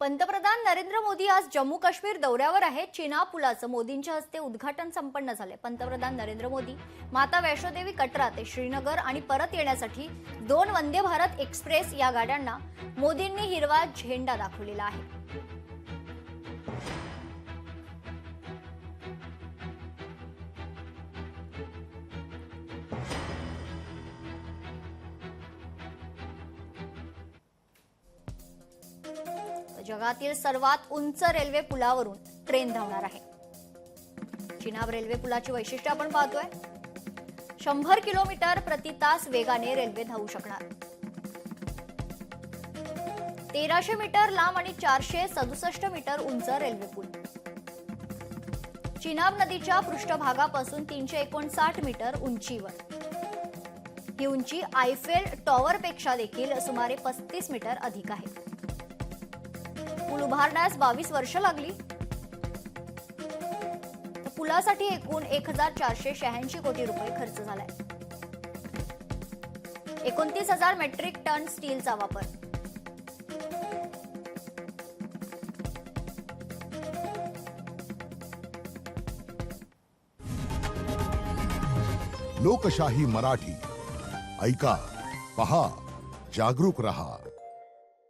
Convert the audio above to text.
पंतप्रधान नरेंद्र मोदी आज जम्मू काश्मीर दौऱ्यावर आहेत. चिना पुलाचं मोदींच्या हस्ते उद्घाटन संपन्न झाले. पंतप्रधान नरेंद्र मोदी माता वैष्णोदेवी कटरा ते श्रीनगर आणि परत येण्यासाठी 2 वंदे भारत एक्सप्रेस या गाड्यांना मोदींनी हिरवा झेंडा दाखवलेला आहे. जगातील सर्वात उंच रेल्वे पुलावरून ट्रेन धावणार आहे. चिनाब रेल्वे पुलाची वैशिष्ट्य आपण पाहतोय. 100 किलोमीटर प्रति तास वेगाने रेल्वे धावू शकणार. 1300 मीटर लांब आणि 467 मीटर उंच रेल्वे पूल. चिनाब नदीच्या पृष्ठभागापासून 359 मीटर उंचीवर. ही उंची आयफेल टॉवर पेक्षा देखील सुमारे 35 मीटर अधिक आहे. पूल उभारण्यास 22 वर्ष लागली. पुलासाठी एकूण 1486 कोटी रुपये खर्च झालाय. 29,000 मेट्रिक टन स्टीलचा वापर. लोकशाही मराठी ऐका, पहा, जागरूक रहा.